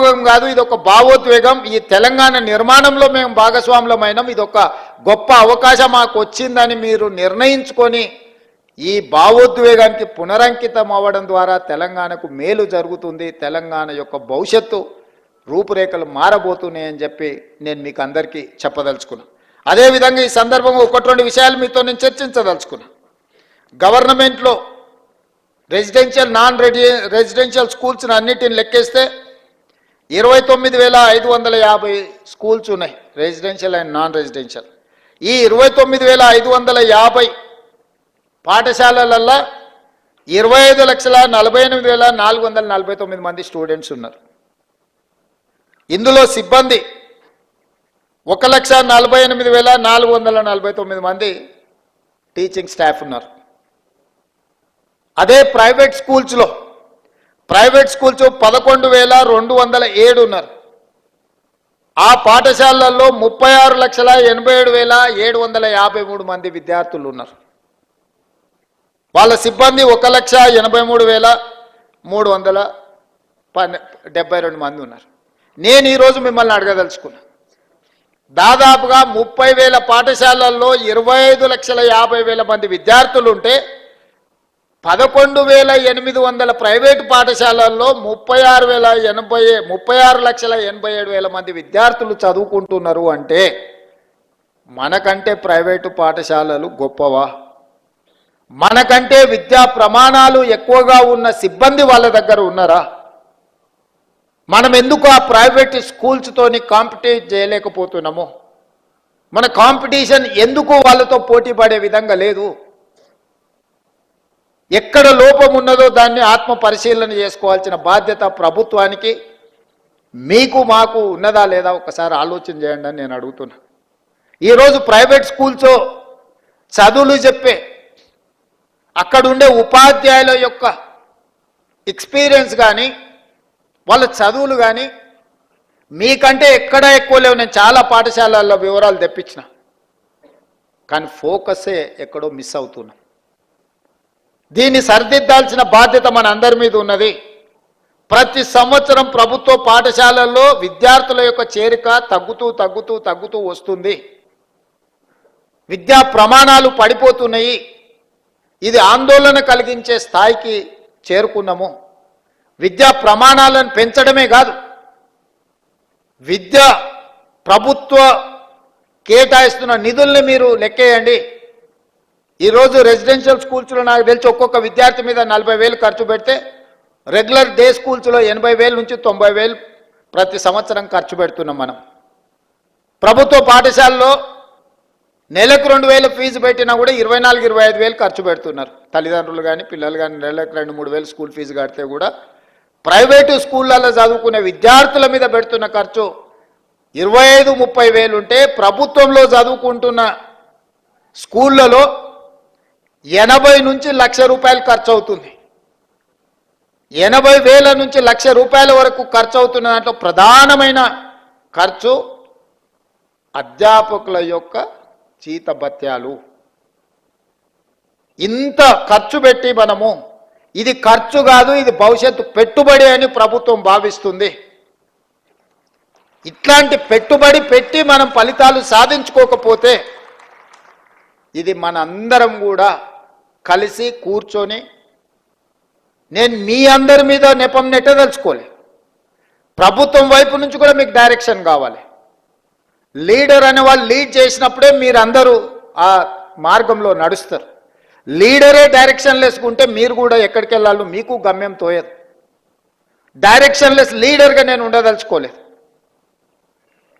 భావోద్వేగం కాదు, ఇది ఒక భావోద్వేగం. ఈ తెలంగాణ నిర్మాణంలో మేము భాగస్వాములమైనాం. ఇది ఒక గొప్ప అవకాశం మాకు వచ్చిందని మీరు నిర్ణయించుకొని ఈ భావోద్వేగానికి పునరంకితం అవ్వడం ద్వారా తెలంగాణకు మేలు జరుగుతుంది, తెలంగాణ యొక్క భవిష్యత్తు రూపురేఖలు మారబోతున్నాయని చెప్పి నేను మీకు అందరికీ చెప్పదలుచుకున్నాను. అదేవిధంగా ఈ సందర్భంగా ఒకటి రెండు విషయాలు మీతో నేను చర్చించదలుచుకున్నాను. గవర్నమెంట్లో రెసిడెన్షియల్ నాన్ రెసిడెన్షియల్ స్కూల్స్ని అన్నిటిని లెక్కేస్తే 29,550 స్కూల్స్ ఉన్నాయి, రెసిడెన్షియల్ అండ్ నాన్ రెసిడెన్షియల్. ఈ 29,550 పాఠశాలలల్లో 25,48,449 మంది స్టూడెంట్స్ ఉన్నారు. ఇందులో సిబ్బంది 1,48,449 మంది టీచింగ్ స్టాఫ్ ఉన్నారు. అదే ప్రైవేట్ స్కూల్స్లో 11,207 ఉన్నారు. ఆ పాఠశాలల్లో 36,87,753 మంది విద్యార్థులు ఉన్నారు. వాళ్ళ సిబ్బంది 1,83,372 మంది ఉన్నారు. నేను ఈరోజు మిమ్మల్ని అడగదలుచుకున్నా, దాదాపుగా 30,000 పాఠశాలల్లో 25,50,000 మంది విద్యార్థులు ఉంటే 11,800 ప్రైవేటు పాఠశాలల్లో 36,87,000 మంది విద్యార్థులు చదువుకుంటున్నారు. అంటే మనకంటే ప్రైవేటు పాఠశాలలు గొప్పవా? మనకంటే విద్యా ప్రమాణాలు ఎక్కువగా ఉన్న సిబ్బంది వాళ్ళ దగ్గర ఉన్నారా? మనం ఎందుకు ఆ ప్రైవేట్ స్కూల్స్తోని కాంపిటీట్ చేయలేకపోతున్నాము? మన కాంపిటీషన్ ఎందుకు వాళ్ళతో పోటీ పడే విధంగా లేదు? ఎక్కడ లోపం ఉన్నదో దాన్ని ఆత్మ పరిశీలన చేసుకోవాల్సిన బాధ్యత ప్రభుత్వానికి, మీకు మాకు ఉన్నదా లేదా ఒకసారి ఆలోచన చేయండి అని నేను అడుగుతున్నా. ఈరోజు ప్రైవేట్ స్కూల్స్ చదువులు చెప్పే అక్కడ ఉండే ఉపాధ్యాయుల యొక్క ఎక్స్పీరియన్స్ కానీ వాళ్ళ చదువులు కానీ మీకంటే ఎక్కడ ఎక్కువ లేవు. నేను చాలా పాఠశాలల్లో వివరాలు తెప్పించిన, కానీ ఫోకసే ఎక్కడో మిస్ అవుతున్నాం. దీన్ని సరిదిద్దాల్సిన బాధ్యత మన అందరి మీద ఉన్నది. ప్రతి సంవత్సరం ప్రభుత్వ పాఠశాలల్లో విద్యార్థుల యొక్క చేరిక తగ్గుతూ వస్తుంది. విద్యా ప్రమాణాలు పడిపోతున్నాయి. ఇది ఆందోళన కలిగించే స్థాయికి చేరుకున్నాము. విద్యా ప్రమాణాలను పెంచడమే కాదు, విద్య ప్రభుత్వ కేటాయిస్తున్న నిధుల్ని మీరు లెక్కేయండి. ఈరోజు రెసిడెన్షియల్ స్కూల్స్లో నాకు తెలిసి ఒక్కొక్క విద్యార్థి మీద 40,000 ఖర్చు పెడితే రెగ్యులర్ డే స్కూల్స్లో 80,000 నుంచి 90,000 ప్రతి సంవత్సరం ఖర్చు పెడుతున్నాం మనం. ప్రభుత్వ పాఠశాలలో నెలకు 2,000 ఫీజు పెట్టినా కూడా 24,000-25,000 ఖర్చు పెడుతున్నారు తల్లిదండ్రులు కానీ పిల్లలు కానీ. నెలకు 2,000-3,000 స్కూల్ ఫీజు కడితే కూడా ప్రైవేటు స్కూళ్ళల్లో చదువుకునే విద్యార్థుల మీద పెడుతున్న ఖర్చు 25,000-30,000 ఉంటే ప్రభుత్వంలో చదువుకుంటున్న స్కూళ్ళలో 80 నుంచి ₹1,00,000 ఖర్చు అవుతుంది. 80,000 నుంచి ₹1,00,000 వరకు ఖర్చు అవుతున్న దాంట్లో ప్రధానమైన ఖర్చు అధ్యాపకుల యొక్క జీతభత్యాలు. ఇంత ఖర్చు పెట్టి మనము ఇది ఖర్చు కాదు, ఇది భవిష్యత్తు పెట్టుబడి అని ప్రభుత్వం భావిస్తుంది. ఇట్లాంటి పెట్టుబడి పెట్టి మనం ఫలితాలు సాధించుకోకపోతే ఇది మన అందరం కూడా కలిసి కూర్చొని, నేను మీ అందరి మీద నెపం నెట్టదలుచుకోలే, ప్రభుత్వం వైపు నుంచి కూడా మీకు డైరెక్షన్ కావాలి. లీడర్ అనే వాళ్ళు లీడ్ చేసినప్పుడే మీరందరూ ఆ మార్గంలో నడుస్తారు. లీడరే డైరెక్షన్ లెస్కుంటే మీరు కూడా ఎక్కడికి వెళ్ళాలో మీకు గమ్యం తోయదు. డైరెక్షన్ లెస్ లీడర్గా నేను ఉండదలుచుకోలేదు.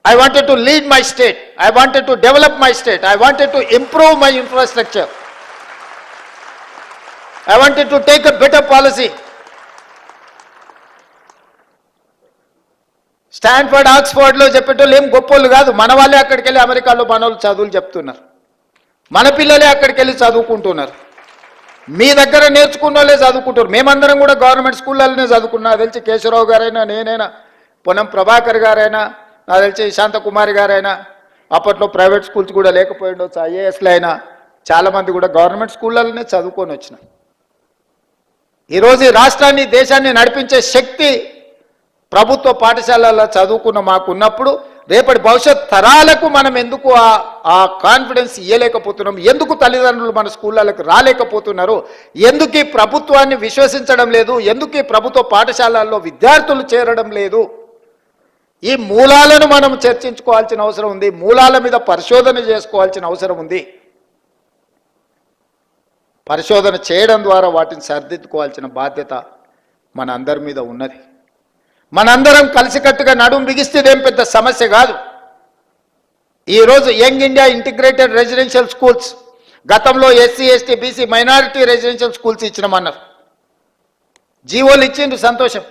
I wanted to lead my state. I wanted to develop my state. I wanted to improve my infrastructure. I wanted to take a better policy. Stanford ఆక్స్ఫర్డ్లో చెప్పేటోళ్ళు ఏం గొప్పోళ్ళు కాదు, మన వాళ్ళే అక్కడికి వెళ్ళి అమెరికాలో మన వాళ్ళు చదువులు చెప్తున్నారు, మన పిల్లలే అక్కడికి వెళ్ళి చదువుకుంటున్నారు. మీ దగ్గర నేర్చుకున్న వాళ్ళే చదువుకుంటారు. మేమందరం కూడా గవర్నమెంట్ స్కూళ్ళలోనే చదువుకున్నా. తెలిసి కేశవరావు గారైనా, నేనైనా, పొన్నం ప్రభాకర్ గారైనా, నాకు తెలిసి శాంతకుమారి గారైనా, అప్పట్లో ప్రైవేట్ స్కూల్స్ కూడా లేకపోయి ఉండొచ్చు, ఐఏఎస్లు అయినా చాలామంది కూడా గవర్నమెంట్ స్కూళ్ళలోనే చదువుకొని వచ్చినాం. ఈరోజు ఈ రాష్ట్రాన్ని దేశాన్ని నడిపించే శక్తి ప్రభుత్వ పాఠశాలల్లో చదువుకున్న మాకున్నప్పుడు రేపటి భవిష్యత్ తరాలకు మనం ఎందుకు ఆ కాన్ఫిడెన్స్ ఇవ్వలేకపోతున్నాం, ఎందుకు తల్లిదండ్రులు మన స్కూళ్ళకు రాలేకపోతున్నారు, ఎందుకు ఈ ప్రభుత్వాన్ని విశ్వసించడం లేదు, ఎందుకు ఈ ప్రభుత్వ పాఠశాలల్లో విద్యార్థులు చేరడం లేదు, ఈ మూలాలను మనం చర్చించుకోవాల్సిన అవసరం ఉంది. మూలాల మీద పరిశోధన చేసుకోవాల్సిన అవసరం ఉంది. పరిశోధన చేయడం ద్వారా వాటిని సరిదిద్దుకోవాల్సిన బాధ్యత మన అందరి మీద ఉన్నది. మనందరం కలిసికట్టుగా నడుం బిగిస్తేదేం పెద్ద సమస్య కాదు. ఈరోజు young India integrated residential schools, గతంలో SC ST BC minority residential schools ఇచ్చినామన్నారు. జీవోలు ఇచ్చిండ్రు, సంతోషం.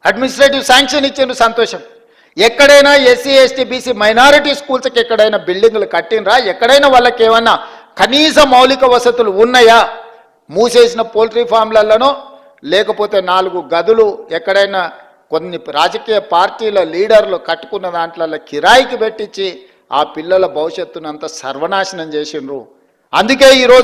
అడ్మినిస్ట్రేటివ్ శాంక్షన్ ఇచ్చిండ్రు, సంతోషం. ఎక్కడైనా ఎస్సీ ఎస్టీ బీసీ మైనారిటీ స్కూల్స్కి ఎక్కడైనా బిల్డింగ్లు కట్టినరా, ఎక్కడైనా వాళ్ళకి ఏమన్నా కనీస మౌలిక వసతులు ఉన్నాయా? మూసేసిన పోల్ట్రీ ఫామ్లలోనో లేకపోతే 4 గదులు ఎక్కడైనా కొన్ని రాజకీయ పార్టీల లీడర్లు కట్టుకున్న దాంట్లో కిరాయికి పెట్టించి ఆ పిల్లల భవిష్యత్తును అంతా సర్వనాశనం చేసిండ్రు. అందుకే ఈరోజు